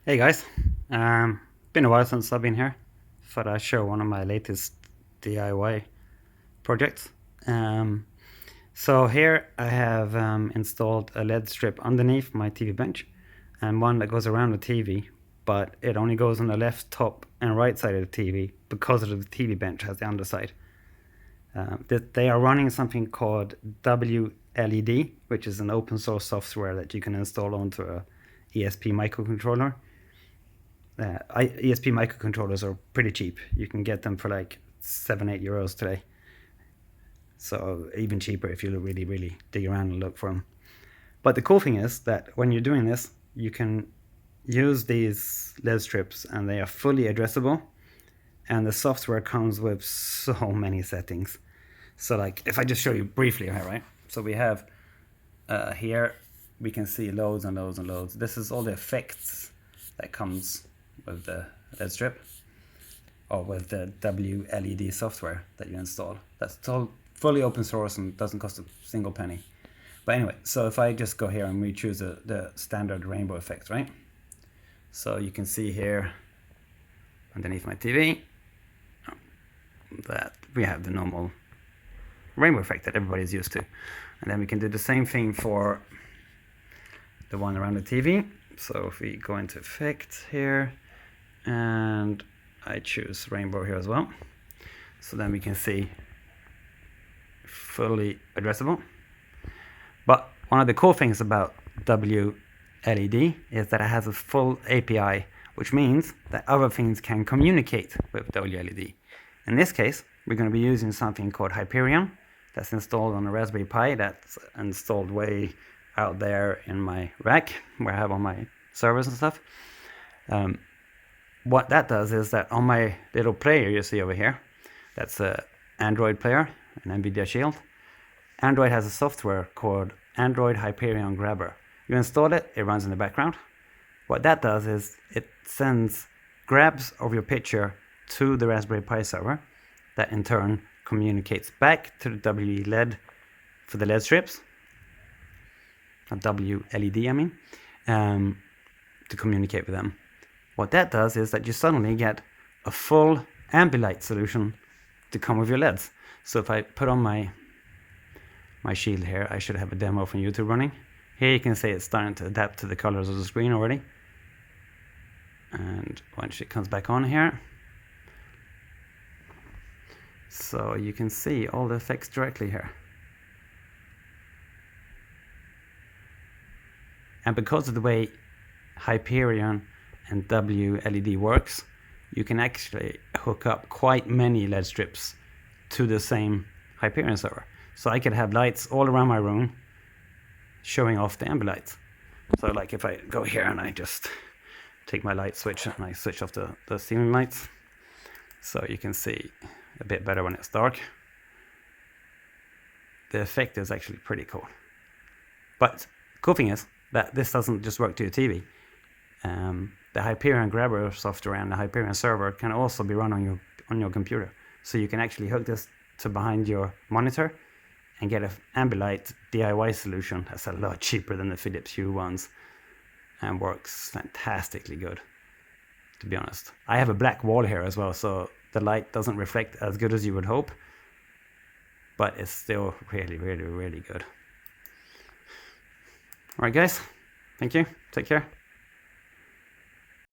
Hey guys, been a while since I've been here. Thought I'd show one of my latest DIY projects. So here I have installed a LED strip underneath my TV bench and one that goes around the TV, but it only goes on the left top and right side of the TV because of the TV bench has the underside. They are running something called WLED, which is an open source software that you can install onto a ESP microcontroller. ESP microcontrollers are pretty cheap. You can get them for like €7-8 today. So even cheaper if you really dig around and look for them. But the cool thing is that when you're doing this, you can use these LED strips and they are fully addressable. And the software comes with so many settings. So like if I just show you briefly here, right? So we have here we can see loads and loads and loads. This is all the effects that comes with the LED strip or with the WLED software that you install. That's all fully open source and doesn't cost a single penny. But anyway, so if I just go here and we choose the standard rainbow effect, right? So you can see here underneath my TV that we have the normal rainbow effect that everybody's used to. And then we can do the same thing for the one around the TV. So if we go into effect here and I choose rainbow here as well, so then we can see fully addressable. But one of the cool things about WLED is that it has a full API, which means that other things can communicate with WLED. In this case, we're going to be using something called Hyperion that's installed on a Raspberry Pi, that's installed way out there in my rack where I have all my servers and stuff. What that does is that on my little player you see over here, that's an Android player, an NVIDIA Shield. Android has a software called Android Hyperion Grabber. You install it, it runs in the background. What that does is it sends grabs of your picture to the Raspberry Pi server that in turn communicates back to the WLED for the LED strips, WLED I mean, to communicate with them. What that does is that you suddenly get a full Ambilight solution to come with your LEDs. So if I put on my shield here, I should have a demo from YouTube running. Here you can see it's starting to adapt to the colors of the screen already. And once it comes back on here, so you can see all the effects directly here. And because of the way Hyperion and WLED works, you can actually hook up quite many LED strips to the same Hyperion server. So I could have lights all around my room showing off the Ambilight. So like if I go here and I just take my light switch and I switch off the ceiling lights, so you can see a bit better when it's dark. The effect is actually pretty cool. But the cool thing is that this doesn't just work to your TV. The Hyperion Grabber software and the Hyperion server can also be run on your computer. So you can actually hook this to behind your monitor and get an Ambilight DIY solution that's a lot cheaper than the Philips Hue ones and works fantastically good, to be honest. I have a black wall here as well, so the light doesn't reflect as good as you would hope, but it's still really good. Alright guys, thank you, take care.